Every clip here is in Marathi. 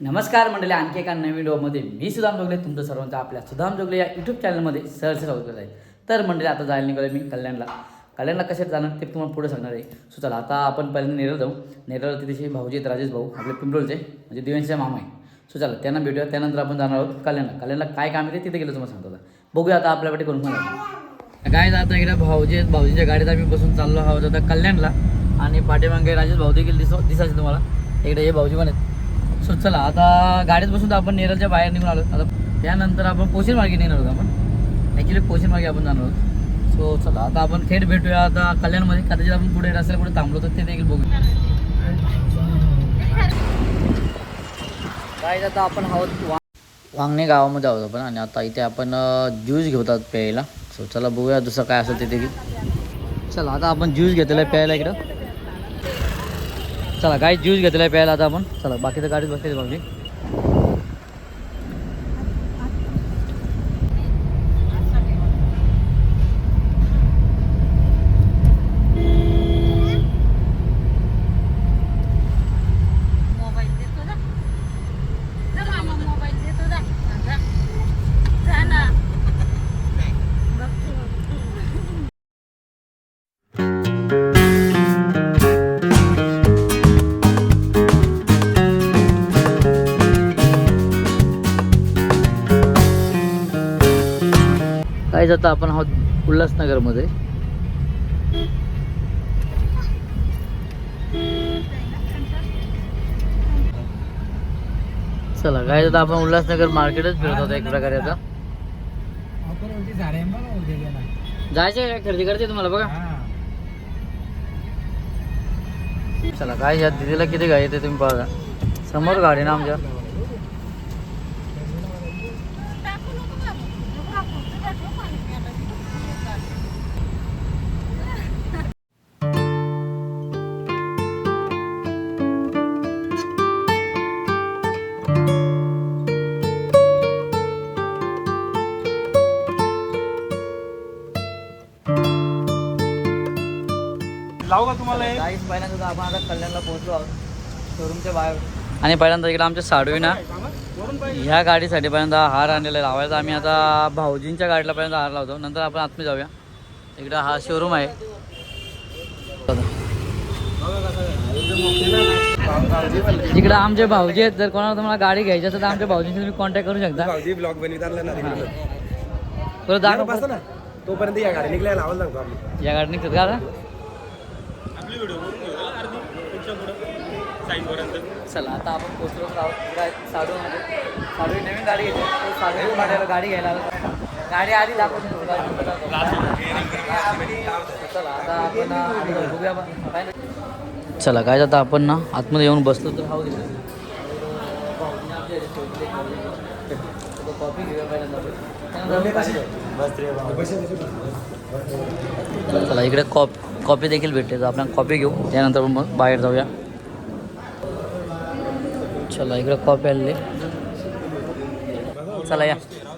नमस्कार मंडळी, आणखी एका नवीन व्हिडिओमध्ये मी सुदाम जोगले तुमचं सर्वांचं आपल्या सुदाम जोगले या यूट्यूब चॅनलमध्ये सहर्ष स्वागत करत आहे. तर मंडळी आता जायला निघालो मी कल्याणला कशात जाणार ते तुम्हाला पुढे सांगणार आहे. सो चला आता आपण पहिल्यांदा नेरळ जाऊ. नेरळ तिथे भाऊजी आहेत, राजेश भाऊ आपले पिंपळचे म्हणजे दिव्यांचे मामा आहे. सो चला त्यांना भेटूया. त्यानंतर आपण जाणार आहोत कल्याणला काय काम आहे ते तिथे गेलो तुम्हाला सांगतो. आता बघूया आता आपल्याकडे करून काय आता इकडे भाऊजी आहेत. भाऊजीच्या गाडीत आम्ही बसून चाललो आहोत आता कल्याणला. आणि पाठीमागे राजेश भाऊ देखील दिसायचे तुम्हाला. इकडे हे भाऊजी पण आहेत. सो चला आता गाडीत बसून तर आपण नेरळच्या बाहेर निघून आलो. आता त्यानंतर आपण पोशीर मार्गे निघणार आहोत. आपण ॲक्च्युली पोशीर मार्गे आपण जाणार आहोत. सो चला आता आपण थेट भेटूया आता कल्याणमध्ये. कदाचित आपण पुढे रस्त्याला कुठे थांबलो तर ते देखील बघूया. काय आता आपण आहोत वांगणे गावामध्ये आहोत आपण. आणि आता इथे आपण ज्यूस घेतात प्यायला. सो चला बघूया दुसरं काय असेल तिथे की. चला आता आपण ज्यूस घेतलेला आहे प्यायला इकडं. चला काय ज्यूस घेतलेला आहे प्यायला आता आपण. चला बाकीचं गाडीत बसले भाऊजी. काय जातं आपण आहोत उल्हासनगरमध्ये. चला काय जातं आपण उल्हासनगर मार्केटच फिरत होतो एक प्रकारे. आता जायचं काय खरेदी करते तुम्हाला बघा. चला काय या दिदीला किती गाडी येते तुम्ही बघा. समोर गाडी ना आमच्या. लावू का तुम्हाला गाईस पहिल्यांदा आपण आता कल्याणला पोहोचलो आहोत शोरूमच्या बाहेर. आणि पहिल्यांदा इकडे आमच्या साडवी ना ह्या गाडीसाठी पहिल्यांदा हार आणलेला लावायचा. आम्ही आता भाऊजींच्या गाडीला पहिल्यांदा हार लावतो. नंतर आपण आतमध्ये जाऊया. इकडं हा शोरूम आहे. इकडे आमचे भाऊजी आहेत. जर कोणाला तुम्हाला गाडी घ्यायची असेल तर आमच्या भाऊजींशी तुम्ही कॉन्टॅक्ट करू शकता. ब्लॉग दाखव तोपर्यंत या गाडी निघायला आवाज लागतो आम्ही. या गाडी निघतात का आता. चला आता आपण पोचलो आहोत साडू नवीन गाडी घेतली. साडू गाड्याला गाडी घ्यायला गाडी आधी दाखवून. चला आता आपण बघूया. चला काय आता आपण ना आतमध्ये येऊन बसलो तर हा कॉफी घेऊया पहिल्यांदा. चला इकडे कॉफी देखील भेटते. तर आपण कॉफी घेऊ. त्यानंतर मग बाहेर जाऊया. चला इकडे कॉफी आलेली. चला या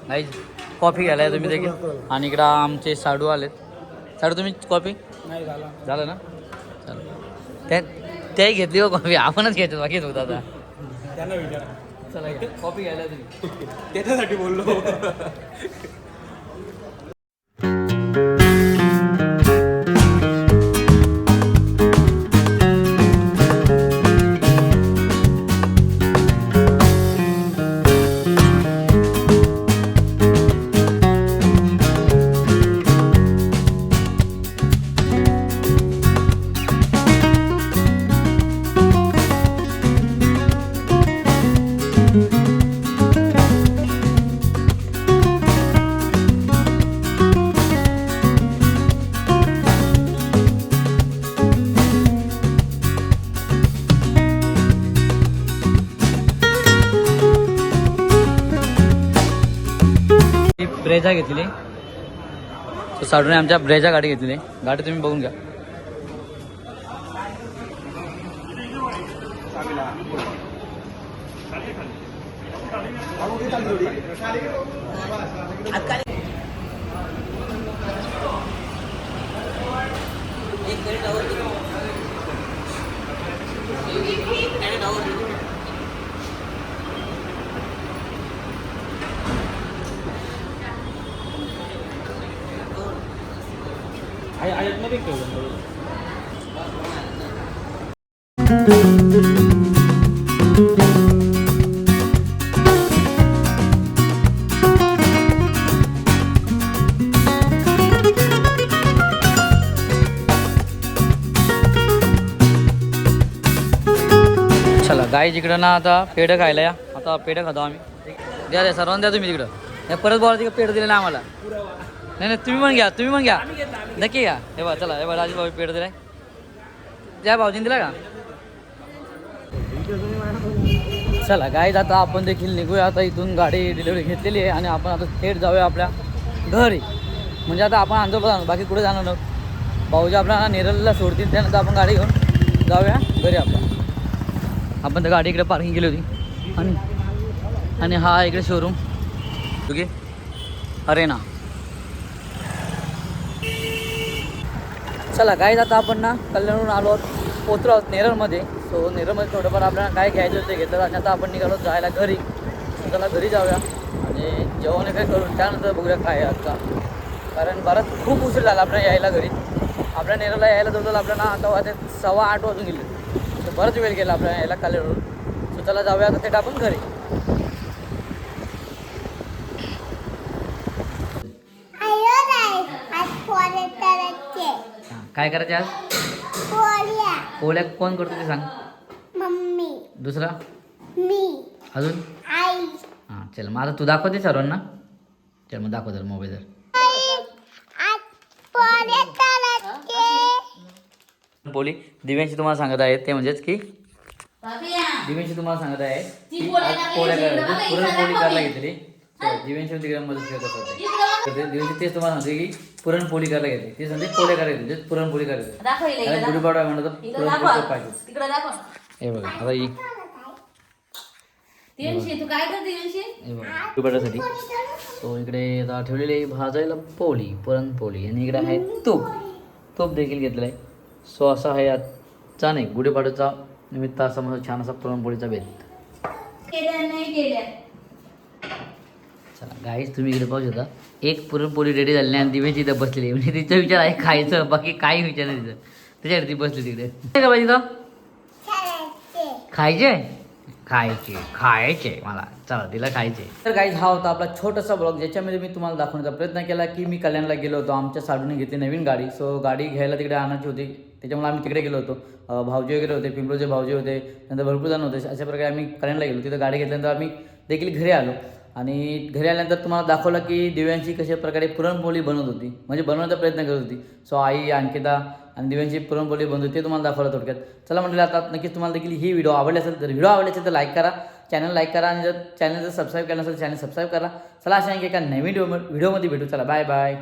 नाही कॉफी घ्यायला या तुम्ही देखील. आणि इकडं आमचे साडू आलेत. साडू तुम्ही कॉफी झालं ना. चला त्याही घेतली हो कॉफी. आपणच घ्यायचं बाकीच होतं आता. चला इकडे कॉफी घ्यायला तुम्ही. त्याच्यासाठी बोललो. ब्रेजा घेतली. तो साडूने आमच्या ब्रेजा गाडी घेतली. गाडी तुम्ही बघून घ्या. मध्ये ठेवलं चला गाई जिकडं ना आता पेढं खायला या. आता पेढं खातो आम्ही. द्या द्या सर्वांना द्या तुम्ही तिकडं. नाही परत बोला तिकडं पेढं दिलं ना आम्हाला. नाही नाही तुम्ही पण घ्या, तुम्ही पण घ्या. नक्की घ्या. हे बघा चला, हे बघा राजू भाऊ पेढं दिलाय. त्या भाऊजीने दिला का? चला गाईज आता आपण देखील निघूया. आता इथून गाडी डिलिव्हरी घेतलेली आहे आणि आपण आता थेट जाऊया आपल्या घरी. म्हणजे आता आपण आंदोलन जाणार, बाकी कुठे जाणार नव्हतं. भाऊजी आपल्याला नेरलला सोडतील, त्यानंतर आपण गाडी घेऊन जाऊया घरी आपल्या. आपण तर गाडी इकडे पार्किंग केली होती आणि हा इकडे शोरूम ओके अरेना. चला गाईज आता आपण ना कल्याणवरून आलो आहोत, पोचलो आहोत नेरळमध्ये. सो नेरळमध्ये थोडंफार आपल्याला काय घ्यायचं होतं घेतलं आणि आता आपण निघालो जायला घरी. सो त्याला घरी जाऊया आणि जेवण काय करू, त्यानंतर बघूया काय आता. कारण बराच खूप उशीर झाला आपल्याला यायला घरी. आपल्या नेरळला यायला जवळ आपल्याला आता वाजते 7:15 वाजून गेले. तर बरंच वेळ गेला आपल्याला यायला कल्याणवरून. सो त्याला जाऊया आता थेट आपण घरी. काय करायचे आज? पोळ्या कोण करतो ते सांग. मम्मी, दुसरा मी, अजून आई. हां चल मग आता तू दाखवते सर्वांना. चल मग दाखव जर मोबाईल. पोळी दिव्यांशी तुम्हाला सांगत आहे ते म्हणजेच की दिव्यांशी तुम्हाला सांगत आहे की आज पोळ्या करायला पुरणपोळी करायला घेतली. दिव्यांशी तिकडे मदत करत होते. दिव्यांशी तेच तुम्हाला सांगते की पुरणपोळी करायला घेतली. ते सांगते पोळ्या करायला घेतली, पुरणपोळी करायला. आणि गुढीपाडवा म्हणलं तर पुरणपोळी पाहिजे. हे बघा आता ही गुढीपाडव्यासाठी. सो इकडे आता ठेवलेली आहे भाजायला पोळी, पुरणपोळी आणि इकडे आहे तूप देखील घेतलेलं आहे. सो असा आहे आजचा नाही गुढीपाडव्याचा निमित्त असा मस्त छान असा पुरणपोळीचा बेत. चला गाईच तुम्ही इकडे पाहू शकता एक पुरणपोळी रेडी झाली नाही आणि दिव्याची इथं बसलेली. म्हणजे तिचा विचार आहे खायचं, बाकी काही विचार नाही तिथं. त्याच्यासाठी ती बसली तिकडे. का पाहिजे तो खायचे मला. चला तिला खायचे. तर गाईज हा होता आपला छोटासा ब्लॉग ज्याच्यामध्ये मी तुम्हाला दाखवण्याचा प्रयत्न केला की मी कल्याणला गेलो होतो. आमच्या साडूने घेतली नवीन गाडी. सो गाडी घ्यायला तिकडे आणायची होती, त्याच्यामुळे आम्ही तिकडे गेलो होतो. भाऊजी वगैरे होते, पिंपळचे भाऊजी होते, नंतर भरपूर जण होते. अशा प्रकारे आम्ही कल्याणला गेलो. तिथं गाडी घेतल्यानंतर आम्ही देखील घरी आलो आणि घरी आल्यानंतर तुम्हाला दाखवलं की दिव्यांशी कशा प्रकारे पुरणपोळी बनवत होती, म्हणजे बनवण्याचा प्रयत्न करत होती. सो आई अंकिता आणि दिव्यांशी पुरणपोळी बनवत होती ते तुम्हाला दाखवलं थोडक्यात. चला म्हटलं आता नक्कीच तुम्हाला देखील ही व्हिडिओ आवडली असेल तर व्हिडिओ आवडली असेल तर लाईक करा, चॅनल लाईक करा आणि जर चॅनल जर सबस्क्राईब केलं नसेल चॅनल सबस्क्राईब करा. चला अशा एका नवीन व्हिडिओमध्ये भेटू. चला बाय बाय.